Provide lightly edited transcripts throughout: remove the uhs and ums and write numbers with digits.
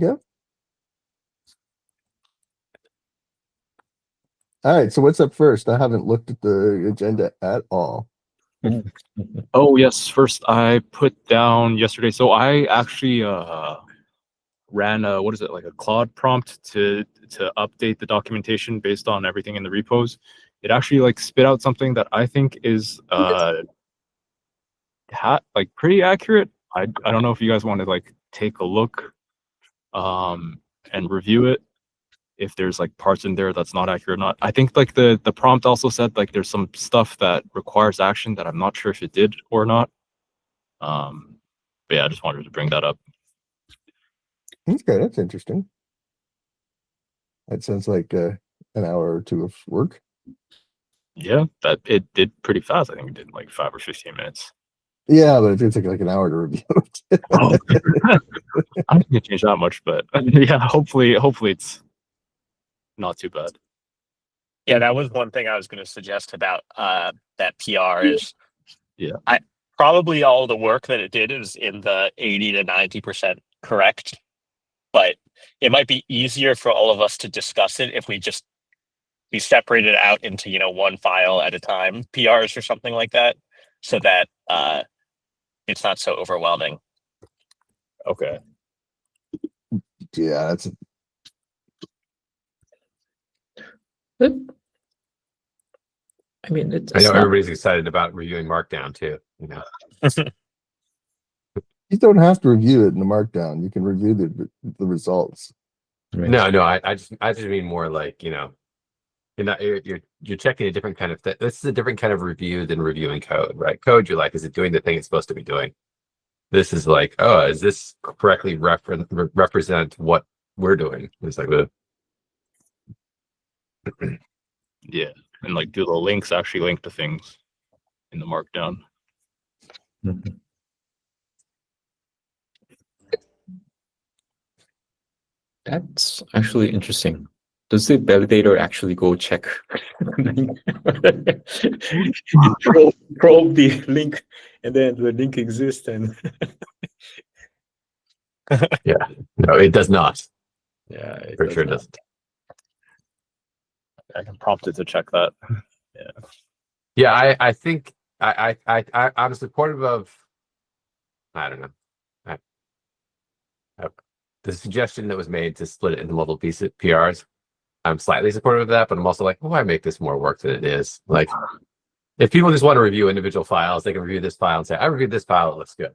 Yeah. All right. So what's up first? I haven't looked at the agenda at all. Oh yes, first I put down yesterday. So I actually ran what is it, like a Claude prompt to update the documentation based on everything in the repos. It actually like spit out something that I think is like pretty accurate. I don't know if you guys want to like take a look and review it, if there's like parts in there that's not accurate or not. I think like the prompt also said like there's some stuff that requires action that I'm not sure if it did or not. But yeah, I just wanted to bring that up. Okay, that's interesting. That sounds like an hour or two of work. Yeah, that it did pretty fast. I think it did like 5 or 15 minutes. Yeah, but it did take like an hour to review it. Oh. I don't think it changed that much, but yeah, hopefully it's not too bad. Yeah, that was one thing I was going to suggest about that PR is, yeah, probably all the work that it did is in the 80 to 90% correct, but it might be easier for all of us to discuss it if we separate it out into, one file at a time, PRs or something like that, so that it's not so overwhelming. Okay. Yeah, that's. I mean, I know everybody's excited about reviewing Markdown too. You don't have to review it in the Markdown. You can review the results. Right. No, I just mean more like you're checking a different kind of this is a different kind of review than reviewing code, right? Code, you're like, is it doing the thing it's supposed to be doing? This is like, oh, is this correctly represent what we're doing? It's like yeah, and like do the links actually link to things in the Markdown? Mm-hmm. That's actually interesting. Does the validator actually go check probe the link, and then the link exists? And yeah, no, it does not. Yeah, it for sure doesn't. I can prompt it to check that. Yeah, I think I'm supportive of. I don't know. The suggestion that was made to split it into multiple PRs, I'm slightly supportive of that, but I'm also like, why make this more work than it is? Like, if people just want to review individual files, they can review this file and say, I reviewed this file, it looks good.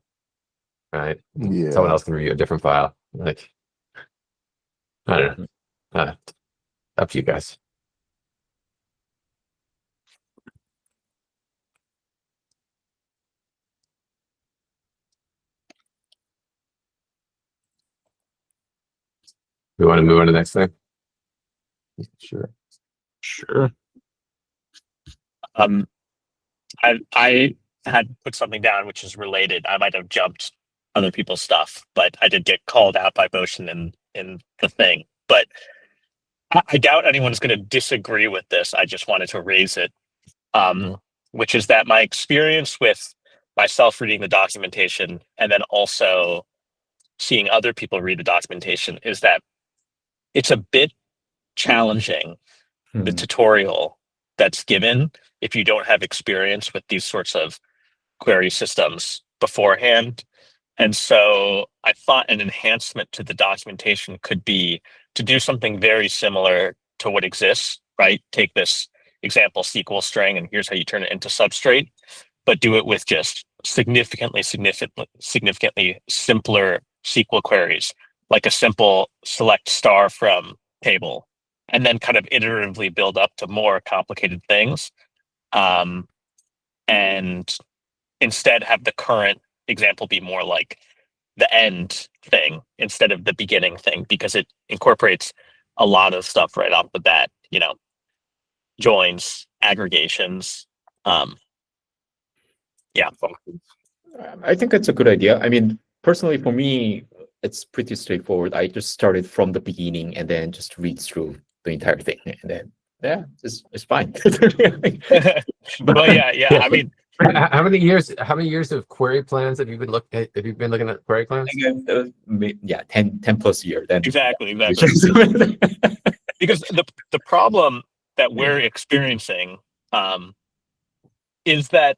Right? Yeah. Someone else can review a different file. Like, I don't know. Up to you guys. We want to move on to the next thing? Sure. I had put something down which is related. I might have jumped other people's stuff, but I did get called out by motion in the thing. But I doubt anyone's going to disagree with this. I just wanted to raise it, which is that my experience with myself reading the documentation and then also seeing other people read the documentation is that it's a bit challenging, the tutorial that's given, if you don't have experience with these sorts of query systems beforehand. And so I thought an enhancement to the documentation could be to do something very similar to what exists, right? Take this example SQL string and here's how you turn it into Substrate, but do it with just significantly simpler SQL queries, like a simple select star from table, and then kind of iteratively build up to more complicated things. And instead have the current example be more like the end thing instead of the beginning thing, because it incorporates a lot of stuff right off the bat, joins, aggregations. Yeah. I think that's a good idea. I mean, personally, for me, it's pretty straightforward. I just started from the beginning and then just read through the entire thing, and then it's fine. Well, yeah. I mean, How many years? How many years of query plans have you been looking? Have you been looking at query plans? Yeah, 10 plus year. Then Exactly. Because the problem that we're experiencing is that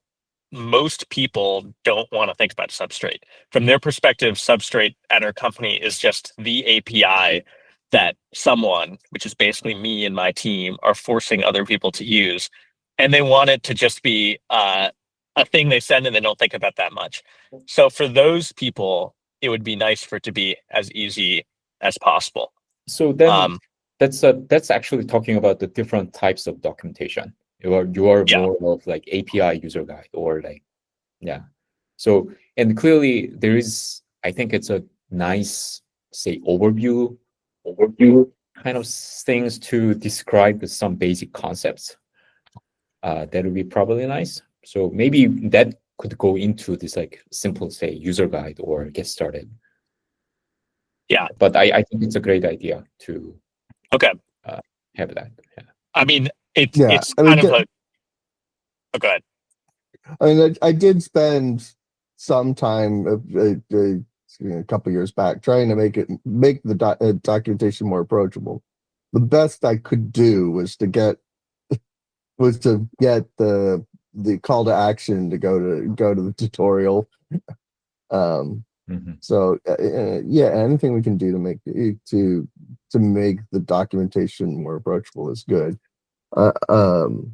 most people don't want to think about Substrate. From their perspective, Substrate at our company is just the API that someone, which is basically me and my team, are forcing other people to use. And they want it to just be a thing they send and they don't think about that much. So for those people, it would be nice for it to be as easy as possible. So then that's actually talking about the different types of documentation. You are Yeah. more of like API user guide or like, yeah. So, and clearly there is, I think it's a nice, say, overview kind of things to describe some basic concepts. That would be probably nice. So maybe that could go into this like simple, say, user guide or get started. Yeah. But I think it's a great idea to have that. Yeah. I mean, it's Yeah, I kind mean, of a. Oh, go ahead. I mean, I did spend some time a couple years back trying to make the documentation more approachable. The best I could do was to get the call to action to go to the tutorial. So yeah, anything we can do to make the documentation more approachable is good. The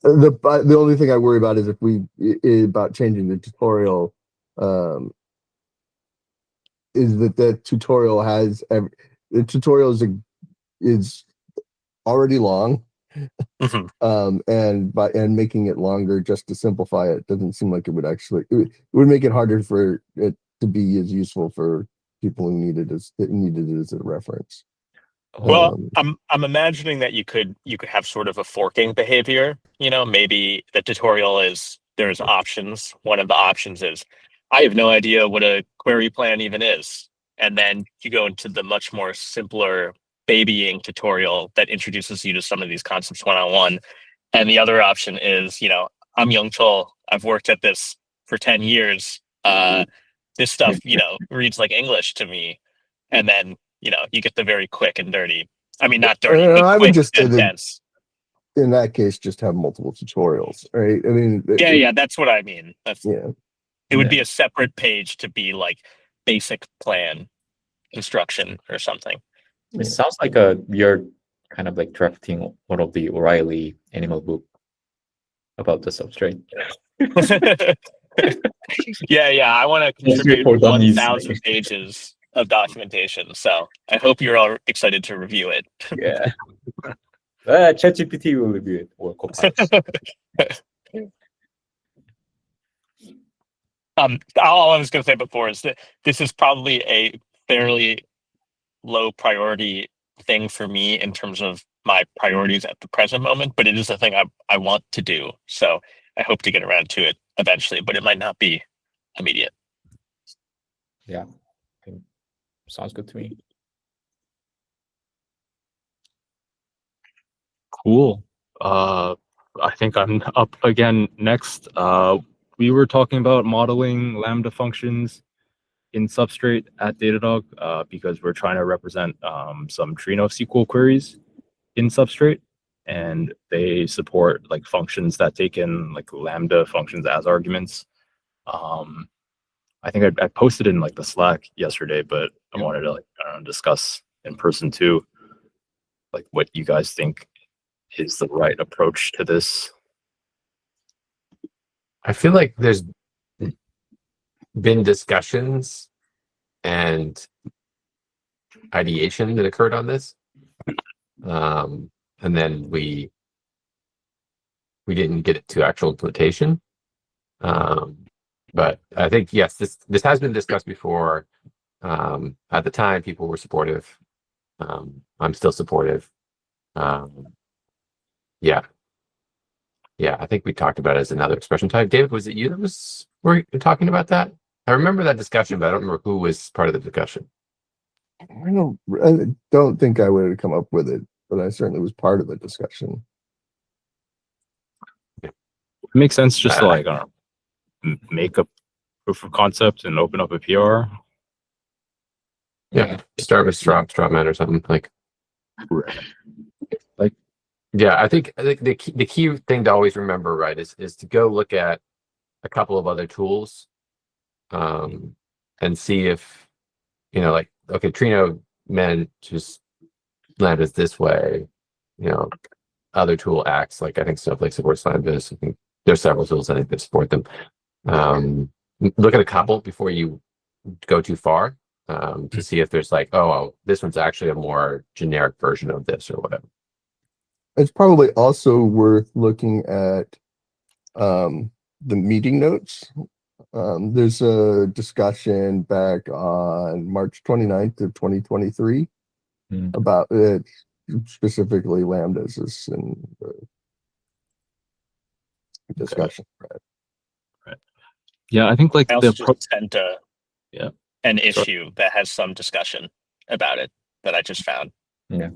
only thing I worry about is about changing the tutorial, is that the tutorial is already long, and making it longer just to simplify it doesn't seem like it would make it harder for it to be as useful for people who needed it as a reference. Well, I'm imagining that you could have sort of a forking behavior. Maybe the tutorial there's options. One of the options is, I have no idea what a query plan even is. And then you go into the much more simpler babying tutorial that introduces you to some of these concepts one-on-one. And the other option is, I'm Young Chol. I've worked at this for 10 years. This stuff, reads like English to me. And then, you get the very quick and dirty. I mean, not dirty, but I quick would just and dense. in that case just have multiple tutorials, right? I mean, Yeah, that's what I mean. It would Yeah. be a separate page to be like basic plan instruction or something. It sounds like you're kind of like drafting one of the O'Reilly animal book about the substrate. Yeah. I want to contribute 1,000 pages of documentation. So I hope you're all excited to review it. Yeah. ChatGPT will review it or Copilot. All I was going to say before is that this is probably a fairly low priority thing for me in terms of my priorities at the present moment, but it is a thing I want to do. So I hope to get around to it eventually, but it might not be immediate. Yeah, sounds good to me. Cool. I think I'm up again next. We were talking about modeling Lambda functions in Substrate at Datadog because we're trying to represent some Trino SQL queries in Substrate, and they support like functions that take in like Lambda functions as arguments. I think I posted in like the Slack yesterday, but I wanted to discuss in person too, like what you guys think is the right approach to this. I feel like there's been discussions and ideation that occurred on this, and then we didn't get it to actual implementation. But I think yes, this has been discussed before. At the time, people were supportive. I'm still supportive. Yeah, I think we talked about it as another expression type. David, was it you that were you talking about that? I remember that discussion, but I don't remember who was part of the discussion. I don't think I would have come up with it, but I certainly was part of the discussion. It makes sense just to like, I don't know, make a proof of concept and open up a PR. Yeah, start with straw man or something like. Like, yeah, I think the key thing to always remember, right, is to go look at a couple of other tools, and see if, like, okay, Trino meant just lambdas this way, other tool acts like, I think Snowflake supports lambdas. I think there's several tools I think that support them. Look at a couple before you go too far, to see if there's like, oh, well, this one's actually a more generic version of this or whatever. It's probably also worth looking at the meeting notes. There's a discussion back on March 29th of 2023 about it, specifically lambdas is in the discussion. Right. Yeah, I think like I also the just sent yeah. an issue that has some discussion about it that I just found. Yeah.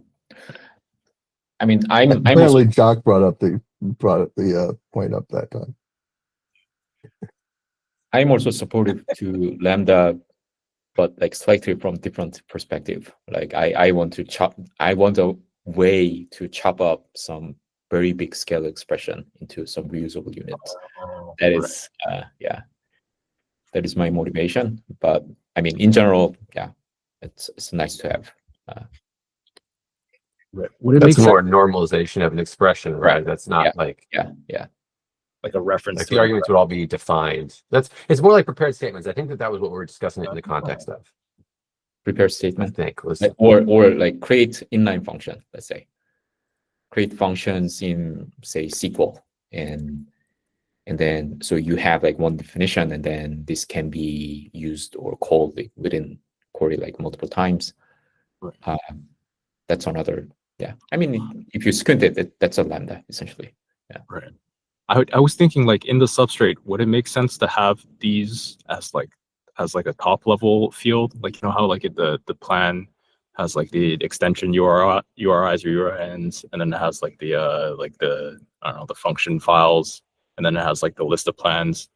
I mean, I'm Apparently, also, Jock brought up the point up that time. I'm also supportive to Lambda, but like slightly from different perspective. Like I want a way to chop up some very big scale expression into some reusable units. That is, yeah, that is my motivation. But I mean, in general, yeah, it's nice to have. Would it That's make more normalization of an expression, right? That's not like, like a reference like to the arguments would all be defined. It's more like prepared statements. I think that was what we were discussing it in the context of. Prepared I statement, think was or like create inline function. Let's say create functions in say SQL, and then so you have like one definition, and then this can be used or called within query like multiple times. That's another. Yeah, I mean, if you squint it, that's a lambda essentially. Yeah. Right. I was thinking like in the substrate, would it make sense to have these as like a top level field? Like, how like the plan has like the extension URIs or URNs, and then it has like the I don't know, the function files, and then it has like the list of plans.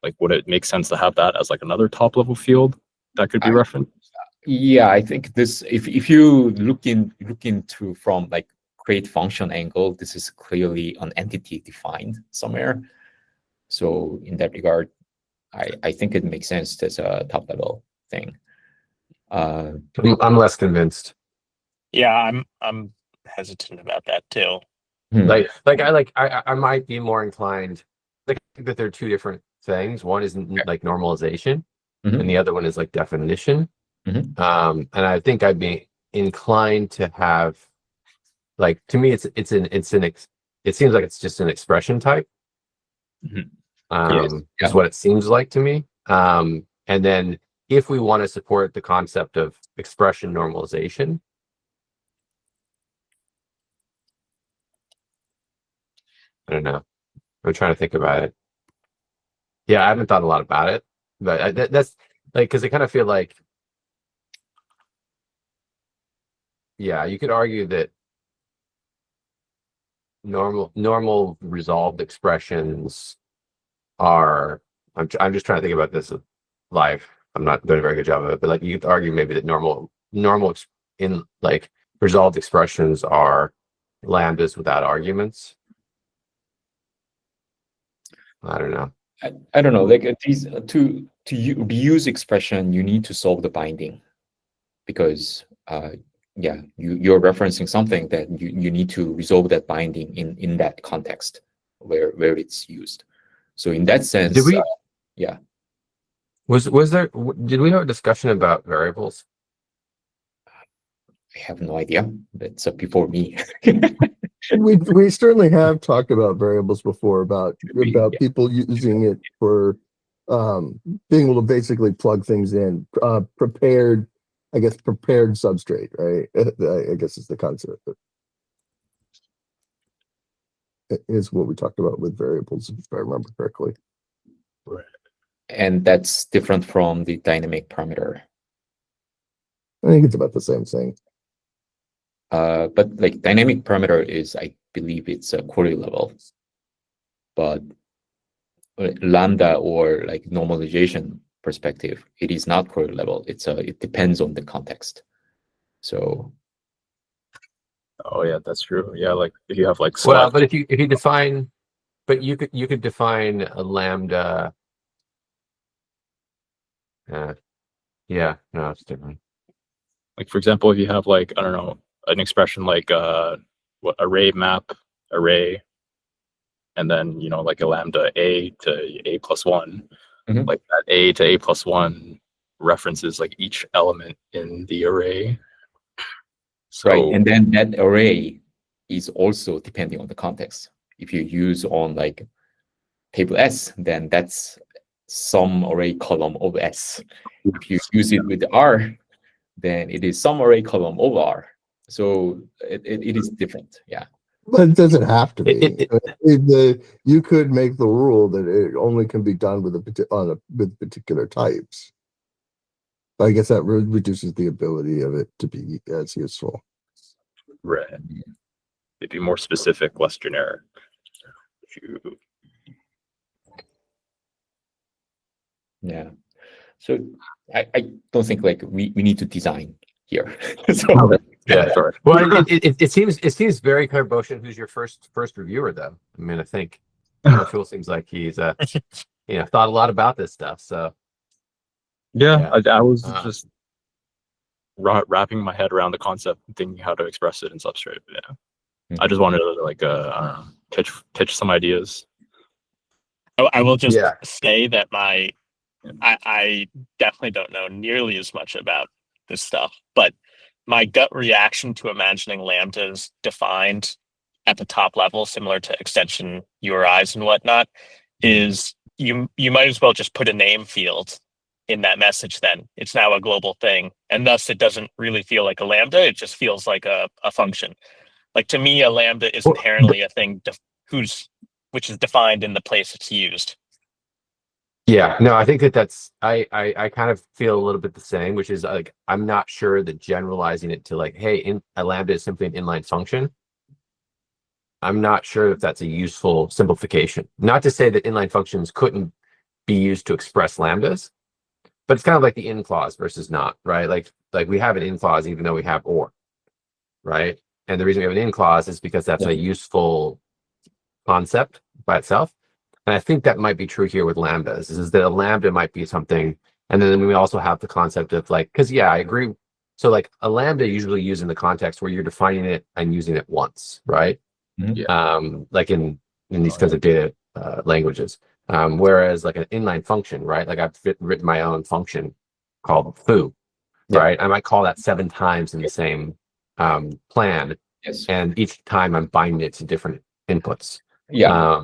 Like, would it make sense to have that as like another top level field that could be referenced? Yeah, I think this, if you look into from like create function angle, this is clearly an entity defined somewhere. So in that regard, I think it makes sense as a top level thing. I'm less convinced. Yeah, I'm hesitant about that too. I might be more inclined. I think that they're two different things. One is like normalization, and the other one is like definition. And I think I'd be inclined to have, like, to me, it seems like it's just an expression type. Is what it seems like to me. And then if we want to support the concept of expression normalization, I don't know. I'm trying to think about it. Yeah, I haven't thought a lot about it, but that's like, because I kind of feel like, yeah, you could argue that normal resolved expressions are. I'm just trying to think about this live. I'm not doing a very good job of it, but like you could argue maybe that normal in like resolved expressions are lambdas without arguments. I don't know. I don't know. Like these to reuse expression, you need to solve the binding, because you're referencing something that you need to resolve that binding in that context where it's used. So in that sense, did we? Yeah. Did we have a discussion about variables? I have no idea. That's before me. We certainly have talked about variables before, about people using it for being able to basically plug things in. Prepared substrate, right? I guess is the concept. It is what we talked about with variables, if I remember correctly. Right. And that's different from the dynamic parameter. I think it's about the same thing. But like dynamic parameter is, I believe it's a query level. But lambda or like normalization perspective, it is not query level. It depends on the context. So Oh yeah, that's true. Yeah, like if you have like Well, select. but if you define, but you could define a lambda. Yeah, no, it's different. Like for example, if you have like, I don't know, an expression like what array map array, and then like a lambda a to a plus one, Mhm. like that a to a plus one references like each element in the array. So right, and then that array is also depending on the context. If you use on like table S, then that's some array column of S. If you use it with R, then it is some array column of R. So it is different. Yeah. But it doesn't have to be. It- You could make the rule that it only can be done with with particular types. I guess that reduces the ability of it to be as useful. right, it'd be more specific, less generic. You- Yeah. So I don't think like we need to design here. So Yeah. sorry. Well, it seems very Carbosian, who's your first reviewer, though. I mean, I think Tool seems like he's thought a lot about this stuff. So Yeah, Yeah. I was Uh, just wrapping my head around the concept and thinking how to express it in Substrate. Yeah, I just wanted to like I don't know, pitch some ideas. I will just Yeah. say that I definitely don't know nearly as much about this stuff, but my gut reaction to imagining lambdas defined at the top level, similar to extension URIs and whatnot, is you might as well just put a name field in that message. Then it's now a global thing, and thus it doesn't really feel like a lambda. It just feels like a function. Like to me, a lambda is Well, inherently a thing which is defined in the place it's used. Yeah, no, I think that's I kind of feel a little bit the same, which is like I'm not sure that generalizing it to like, hey, a lambda is simply an inline function. I'm not sure if that's a useful simplification. Not to say that inline functions couldn't be used to express lambdas, but it's kind of like the in clause versus not, right? Like we have an in clause even though we have or, right? And the reason we have an in clause is because that's a useful concept by itself. And I think that might be true here with lambdas, is that a lambda might be something. And then we also have the concept of like, because yeah, I agree. So like a lambda usually used in the context where you're defining it and using it once, right? Like in these kinds of data languages. Whereas like an inline function, right? Like I've written my own function called foo, right? I might call that 7 times in the same plan. Yes. And each time I'm binding it to different inputs. Yeah.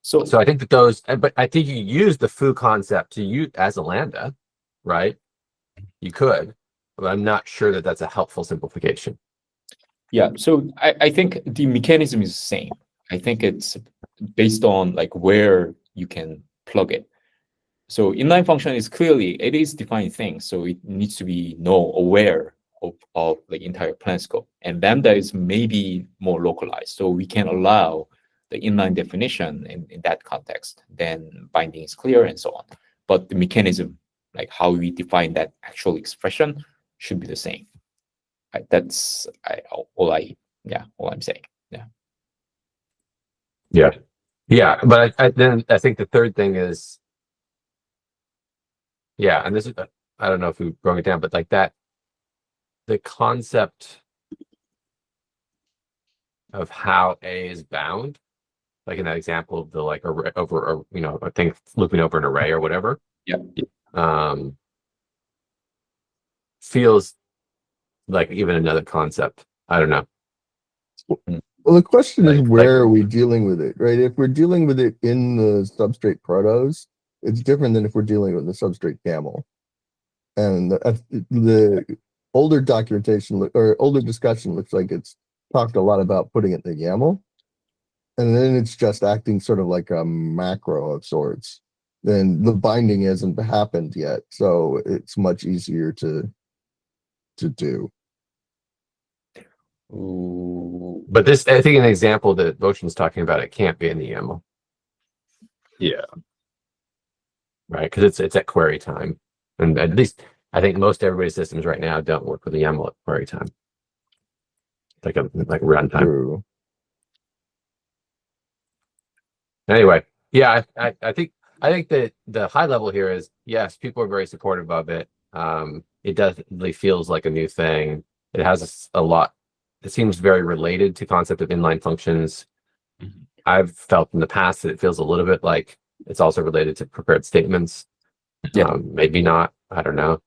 So I think that those, but I think you use the foo concept to use as a lambda, right? You could, but I'm not sure that that's a helpful simplification. Yeah, so I think the mechanism is the same. I think it's based on like where you can plug it. So inline function is clearly, it is defining things, so it needs to be aware of the entire plan scope. And lambda is maybe more localized, so we can allow the inline definition in that context. Then binding is clear and so on. But the mechanism, like how we define that actual expression, should be the same. That's all I'm saying. Yeah. But then I think the third thing is, yeah, and this is, I don't know if we broke it down, but like that, the concept of how A is bound, like in that example of the like array over, a thing looping over an array or whatever. Feels like even another concept. I don't know. Well, the question is, Like- where are we dealing with it, right? If we're dealing with it in the Substrate protos, it's different than if we're dealing with the Substrate camel. And the older documentation or older discussion looks like it's talked a lot about putting it in the YAML. And then it's just acting sort of like a macro of sorts. Then the binding hasn't happened yet, so it's much easier to do. Ooh. But this, I think, an example that Boshin's talking about, it can't be in the YAML. Yeah, right? Because it's at query time, and at least I think most everybody's systems right now don't work with the YAML at query time, like runtime. True. Anyway, yeah, I think that the high level here is yes, people are very supportive of it. It definitely feels like a new thing. It has a lot. It seems very related to concept of inline functions. Mhm. I've felt in the past that it feels a little bit like it's also related to prepared statements. Yeah. Maybe not. I don't know.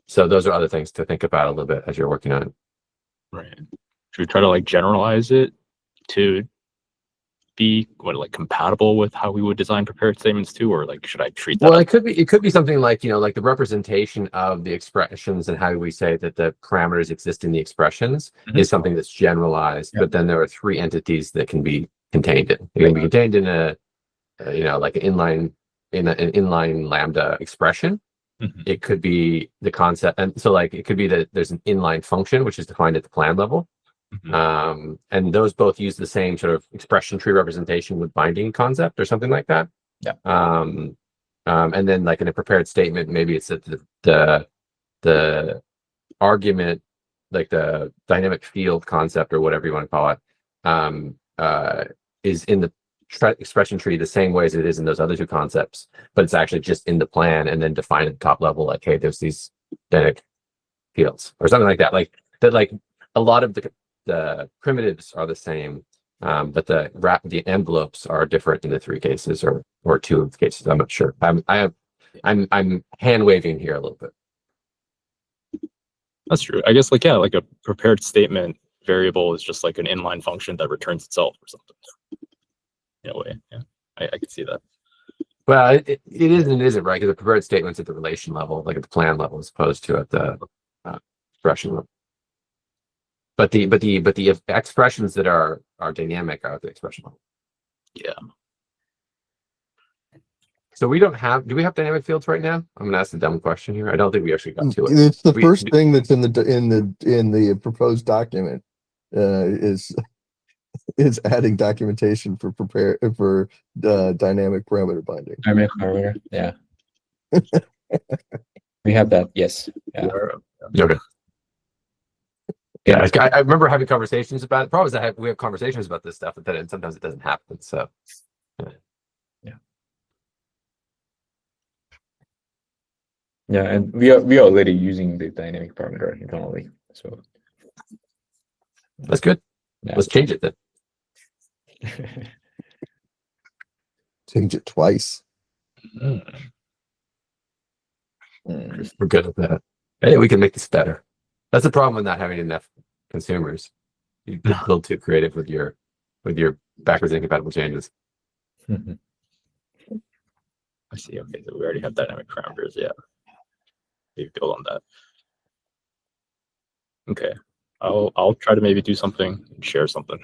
So those are other things to think about a little bit as you're working on it. Right. Should we try to like generalize it to be like compatible with how we would design prepared statements too, or like should I treat that? Well, it could be something like, like the representation of the expressions and how we say that the parameters exist in the expressions is something that's generalized, but then there are three entities that can be contained in. It can be contained in a like an inline lambda expression. Mhm. It could be the concept, and so like it could be that there's an inline function which is defined at the plan level. Mhm. And those both use the same sort of expression tree representation with binding concept or something like that. Yeah. And then like in a prepared statement, maybe it's that the argument, like the dynamic field concept or whatever you want to call it, is in the expression tree the same way as it is in those other two concepts, but it's actually just in the plan and then defined at the top level, like, hey, there's these dynamic fields or something like that. Like that, like a lot of the primitives are the same, but the envelopes are different in the three cases or two of the cases. I'm not sure. I'm hand waving here a little bit. That's true. I guess like a prepared statement variable is just like an inline function that returns itself or something. In a way, yeah, I can see that. Well, it is and it isn't, right? Because the prepared statement's at the relation level, like at the plan level, as opposed to at the expression level. But the expressions that are dynamic are at the expression level. Yeah. So we don't have. Do we have dynamic fields right now? I'm going to ask a dumb question here. I don't think we actually got to it. It's the first thing that's in the proposed document. Is adding documentation for dynamic parameter binding. Dynamic parameter, yeah. We have that, yes. Yeah. Okay. Yeah, I remember having conversations about it. Problem is that we have conversations about this stuff, but then sometimes it doesn't happen. So, Yeah, and we are already using the dynamic parameter internally, so that's good. Yeah. Let's change it then. Change it twice. We're good at that. Hey, we can make this better. That's the problem with not having enough consumers. You get a little too creative with your backwards incompatible changes. I see. Okay, so we already have dynamic parameters. Yeah, maybe build on that. Okay, I'll try to maybe do something and share something.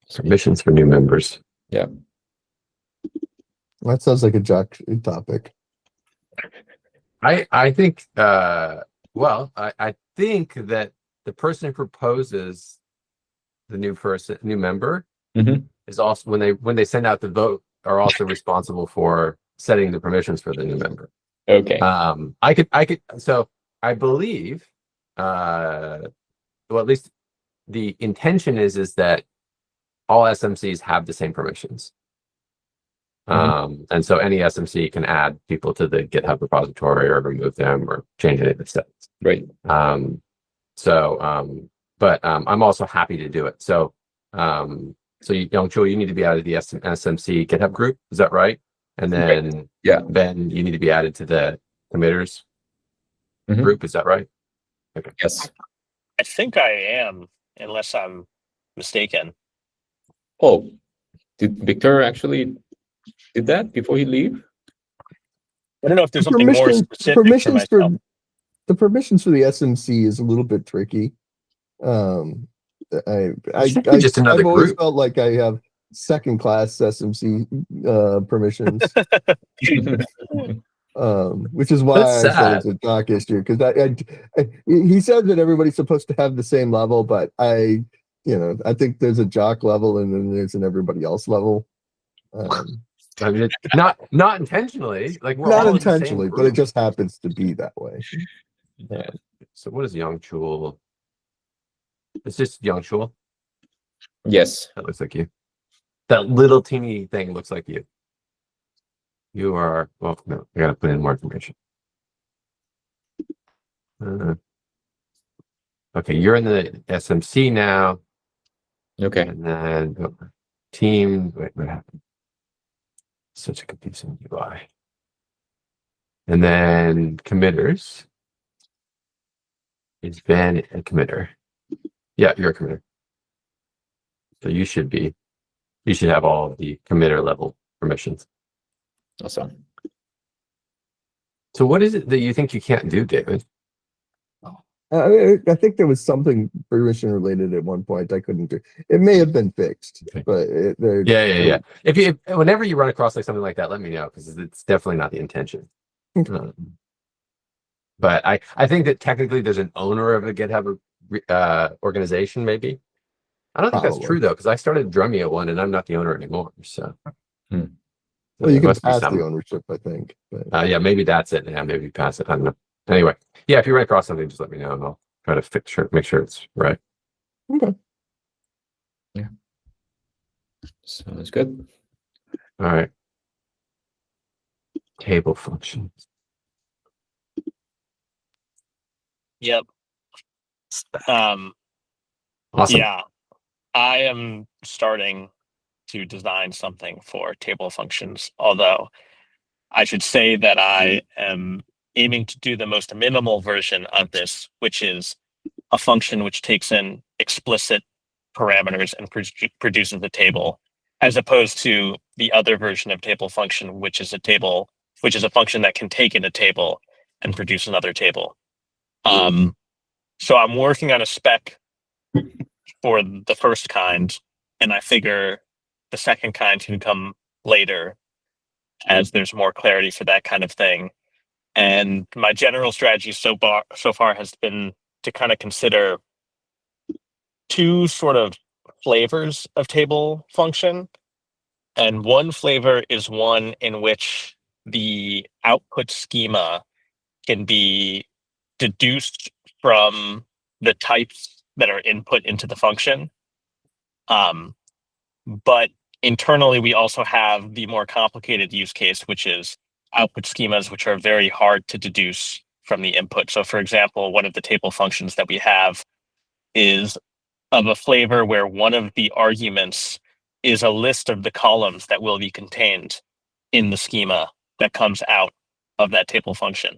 Submissions for new members. Yeah. That sounds like a jock topic. I think well, I think that the person who proposes the new member is also when they send out the vote are also responsible for setting the permissions for the new member. Okay. I could so I believe well, at least the intention is that all SMCs have the same permissions. And so any SMC can add people to the GitHub repository or remove them or change any of the steps. Right. But I'm also happy to do it. So you need to be added to the SMC GitHub group. Is that right? And then Ben, you need to be added to the committers group. Is that right? Okay. Yes. I think I am, unless I'm mistaken. Oh, did Victor actually did that before he leave? I don't know if there's something more specific for myself. The permissions for the SMC is a little bit tricky. I've always felt like I have second class SMC permissions. Which is why I said it's a doc issue, because he said that everybody's supposed to have the same level, but I I think there's a jock level and then there's an everybody else level. I mean, it's not intentionally. Like we're Not all in the same intentionally, but it group. just happens to be that way. Yeah. So what is Young Chul? It's just Young Chul. Yes. That looks like you. That little teeny thing looks like you. You are. Well, no, I gotta put in more information. Okay, you're in the SMC now, Okay. and then team. Wait, what happened? Such a confusing UI. And then committers. Is Ben a committer? Yeah, you're a committer. So you should have all of the committer level permissions. Awesome. So what is it that you think you can't do, David? I think there was something permission related at one point I couldn't do. It may have been fixed, Okay. but Yeah. If whenever you run across like something like that, let me know because it's definitely not the intention. Okay. But I think that technically there's an owner of a GitHub organization, maybe. I don't think that's Probably. true though, because I started Drumeo one and I'm not the owner anymore. So, Well, there you can must be pass some. the ownership, I think. But Yeah, maybe that's it. Yeah, maybe pass it. I don't know. Anyway, yeah, if you run across something, just let me know and I'll try to make sure it's right. okay. Sounds good. All right. Table functions. Yep. Awesome. Yeah, I am starting to design something for table functions, although I should say that I am aiming to do the most minimal version of this, which is a function which takes in explicit parameters and produces a table, as opposed to the other version of table function, which is a function that can take in a table and produce another table. So I'm working on a spec for the first kind, and I figure the second kind can come later as there's more clarity for that kind of thing. And my general strategy so far has been to kind of consider two sort of flavors of table function. And one flavor is one in which the output schema can be deduced from the types that are input into the function. But internally, we also have the more complicated use case, which is output schemas, which are very hard to deduce from the input. So for example, one of the table functions that we have is of a flavor where one of the arguments is a list of the columns that will be contained in the schema that comes out of that table function.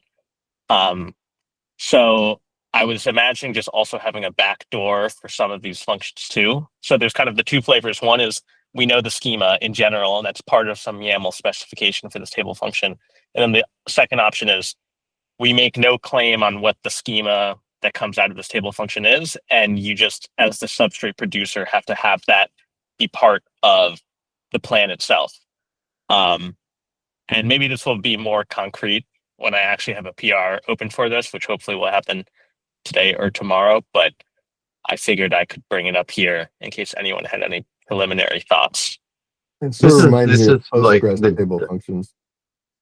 So I was imagining just also having a backdoor for some of these functions too. So there's kind of the two flavors. One is we know the schema in general, and that's part of some YAML specification for this table function. And then the second option is we make no claim on what the schema that comes out of this table function is, and you just, as the substrate producer, have to have that be part of the plan itself. And maybe this will be more concrete when I actually have a PR open for this, which hopefully will happen today or tomorrow, but I figured I could bring it up here in case anyone had any preliminary thoughts. It sort of reminds me of like Postgres table functions.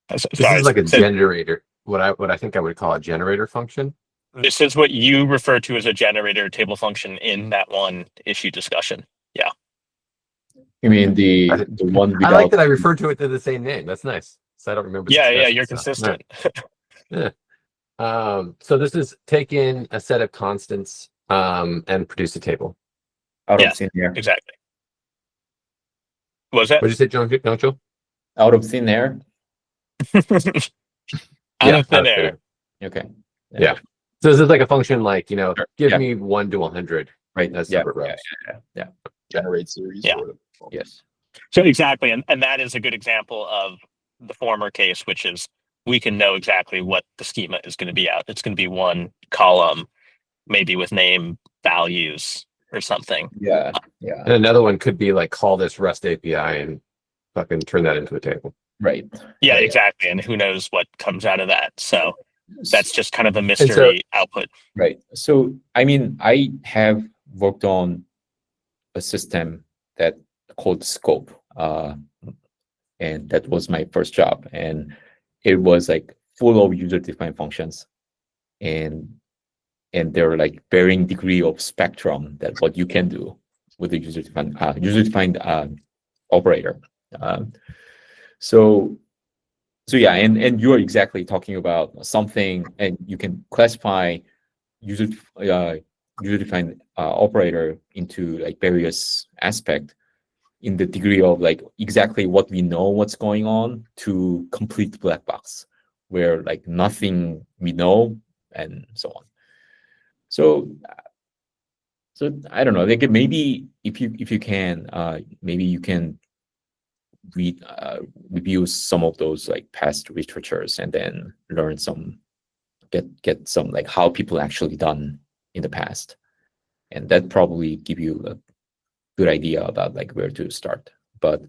This is like a generator. What I think I would call a generator function. This is what you refer to as a generator table function in that one issue discussion. Yeah. You mean the one without... I like that I referred to it to the same name. That's nice. So I don't remember. Yeah, you're consistent. Yeah. So this is take in a set of constants and produce a table. Out Yeah, of thin air. Exactly. What was that? What did you say, John? Joe? Out of thin air. Out of thin air. Okay. Yeah. So this is like a function like, Sure. give Yeah. me 1 to 100. Right. That's Yeah. separate rows. Yeah. Generate series. Yeah. Yes. So exactly, and that is a good example of the former case, which is we can know exactly what the schema is going to be out. It's going to be one column, maybe with name values or something. Yeah. And another one could be like call this REST API and fucking turn that into a table. Right. Yeah, exactly. And who knows what comes out of that. So that's just kind of a mystery output. Right. So, I mean, I have worked on a system that called Scope, and that was my first job, and it was like full of user-defined functions, and there are like varying degree of spectrum that what you can do with the user-defined operator. So yeah, and you're exactly talking about something, and you can classify user-defined operator into like various aspects in the degree of like exactly what we know what's going on to complete black box, where like nothing we know and so on. So I don't know, like maybe if you can, maybe you can read review some of those like past literatures and then learn some, get some like how people actually done in the past, and that probably give you a good idea about like where to start. But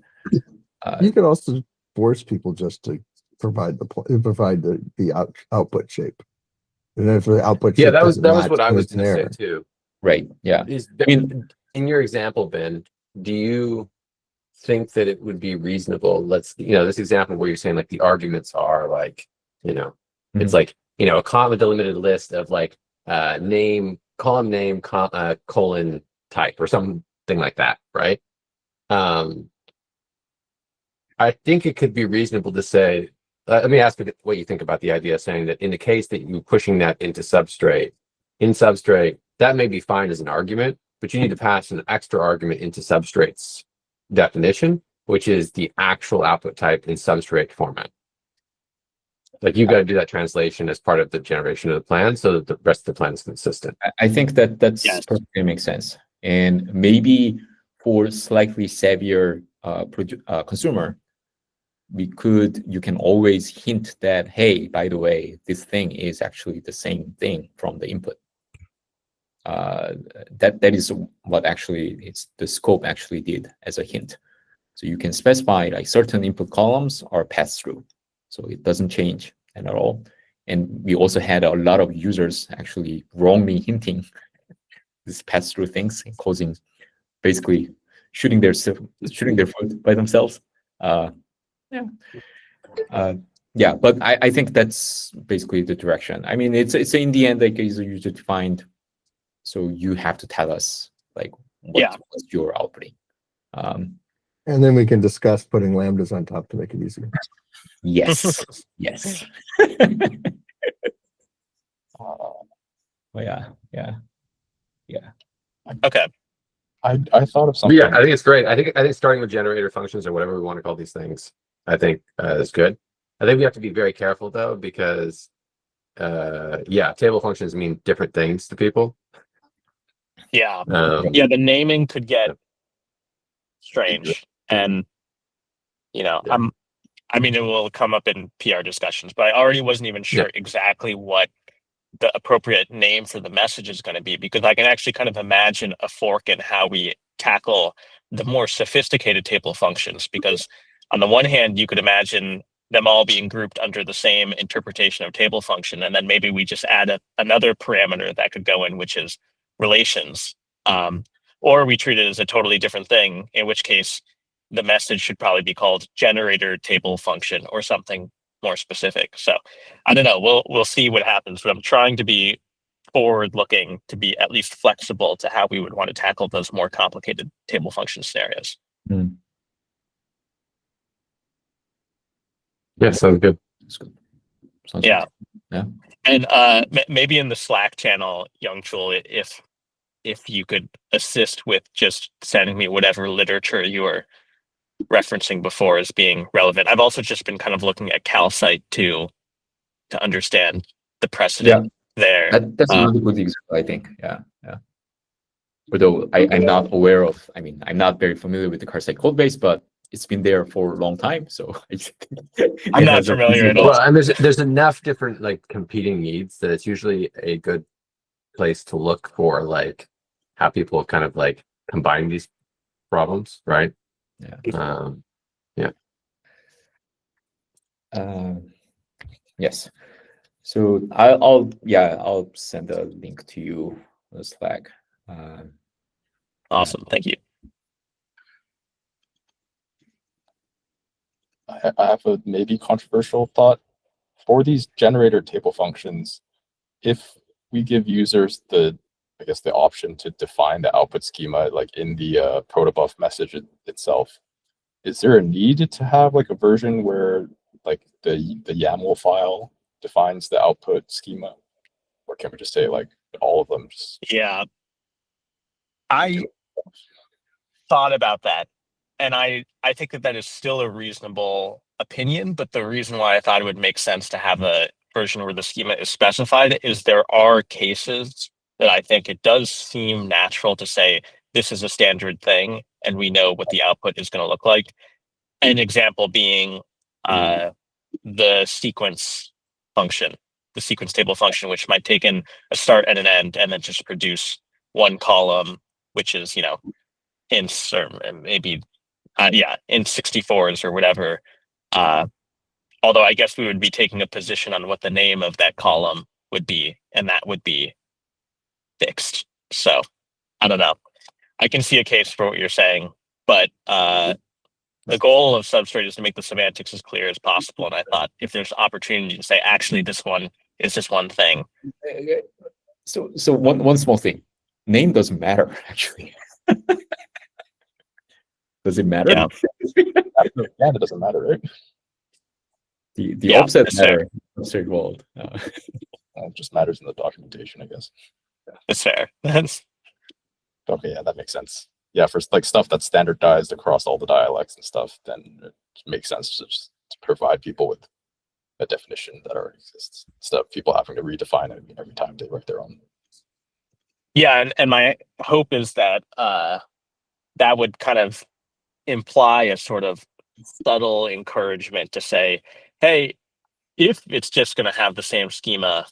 you can also force people just to provide the output shape, and if the output shape that was doesn't match, what I then was it's an going to say error. too. right, yeah. I mean, in your example, Ben, do you think that it would be reasonable? This example where you're saying like the arguments are like, it's like, a comma delimited list of like column name, colon type or something like that, right? I think it could be reasonable to say, let me ask you what you think about the idea of saying that in the case that you're pushing that into Substrate, that may be fine as an argument, but you need to pass an extra argument into Substrate's definition, which is the actual output type in Substrate format. Like you got to do that translation as part of the generation of the plan so that the rest of the plan is consistent. I think that's perfectly makes sense. And maybe for slightly savvier consumer, you can always hint that, hey, by the way, this thing is actually the same thing from the input. That is what actually the scope actually did as a hint. So you can specify like certain input columns are passed through, so it doesn't change at all. And we also had a lot of users actually wrongly hinting these pass-through things and causing, basically shooting their foot by themselves. Yeah, but I think that's basically the direction. I mean, it's in the end like it's user defined, so you have to tell us like what's your outputting. And then we can discuss putting lambdas on top to make it easier. Yes, yes. Yeah. Okay. I thought of something. Yeah, I think it's great. I think starting with generator functions or whatever we want to call these things, I think is good. I think we have to be very careful though, because table functions mean different things to people. Yeah. The naming could get strange, and I mean, it will come up in PR discussions, but I already wasn't even sure exactly what the appropriate name for the message is going to be, because I can actually kind of imagine a fork in how we tackle the more sophisticated table functions. Because on the one hand, you could imagine them all being grouped under the same interpretation of table function, and then maybe we just add another parameter that could go in, which is relations, or we treat it as a totally different thing, in which case the message should probably be called generator table function or something more specific. So I don't know. We'll see what happens, but I'm trying to be forward looking, to be at least flexible to how we would want to tackle those more complicated table function scenarios. Yeah, sounds good. Sounds good. Yeah. And maybe in the Slack channel, Young Chul, if you could assist with just sending me whatever literature you were referencing before as being relevant. I've also just been kind of looking at CalCite too, to understand the precedent there. That's a really good example, I think. Yeah. Although I'm not aware of, I'm not very familiar with the CalCite code base, but it's been there for a long time, so I'm not familiar at all. Well, and there's enough different like competing needs that it's usually a good place to look for like how people kind of like combine these problems, right? Yes. So I'll send a link to you on Slack. Awesome. Thank you. I have a maybe controversial thought for these generator table functions. If we give users I guess the option to define the output schema like in the protobuf message itself, is there a need to have like a version where like the YAML file defines the output schema, or can we just say like all of them? Yeah, I thought about that, and I think that is still a reasonable opinion. But the reason why I thought it would make sense to have a version where the schema is specified is there are cases that I think it does seem natural to say this is a standard thing, and we know what the output is going to look like. An example being the sequence function, the sequence table function, which might take in a start and an end, and then just produce one column, which is ints or maybe in 64s or whatever. Although I guess we would be taking a position on what the name of that column would be, and that would be fixed. So I don't know. I can see a case for what you're saying, but the goal of Substrate is to make the semantics as clear as possible. And I thought if there's opportunity to say, actually, this one is just one thing. So one small thing, name doesn't matter actually. Does it matter? Yeah. Yeah, it doesn't matter, right? The offset that's matter in the Substrate world. It just matters in the documentation, I guess. That's fair. That's Okay, yeah, that makes sense. Yeah, for like stuff that's standardized across all the dialects and stuff, then it makes sense to just provide people with a definition that already exists instead of people having to redefine it every time they write their own. Yeah, and my hope is that that would kind of imply a sort of subtle encouragement to say, hey, if it's just going to have the same schema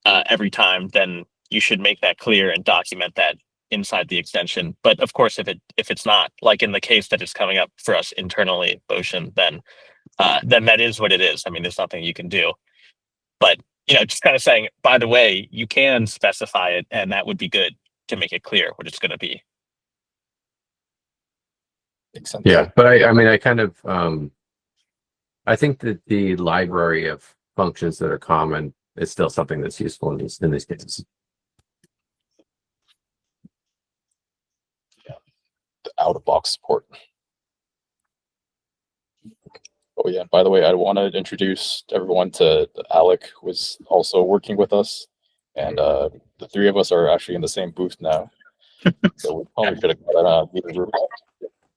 every time, then you should make that clear and document that inside the extension. But of course, if it's not, like in the case that is coming up for us internally, Botion, then that is what it is. I mean, there's nothing you can do. But just kind of saying, by the way, you can specify it, and that would be good to make it clear what it's going to be. Makes sense. Yeah, but I mean, I kind of, I think that the library of functions that are common is still something that's useful in these cases. The out-of-box support. Oh yeah, by the way, I want to introduce everyone to Alec, who is also working with us, and the three of us are actually in the same booth now. So we probably should have got that room.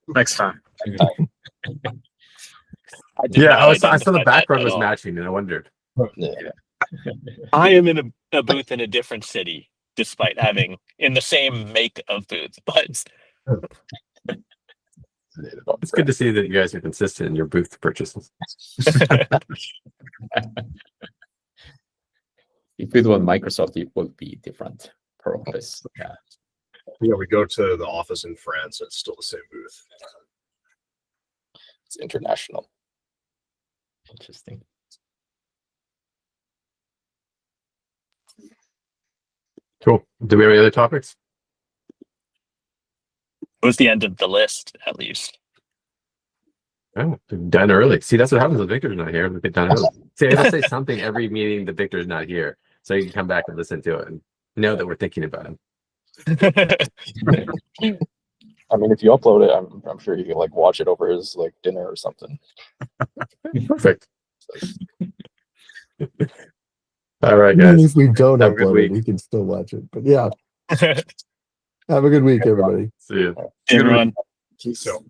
Next time. Yeah, I saw the background was matching, and I wondered. Yeah. I am in a booth in a different city, despite having in the same make of booth, but It's good to see that you guys are consistent in your booth purchases. If it was Microsoft, it would be different purpose. Yeah. Yeah, we go to the office in France, it's still the same booth. It's international. Interesting. Cool. Do we have any other topics? it was the end of the list, at least. Oh, done early. See, that's what happens when Victor's not here. We get done early. See, I gotta say something every meeting that Victor's not here, so you can come back and listen to it and know that we're thinking about him. I mean, if you upload it, I'm sure you can like watch it over his like dinner or something. Perfect. All right, Even guys. if we don't Have a good upload week. it, we can still watch it. But yeah, have a good week, everybody. See you. Everyone. So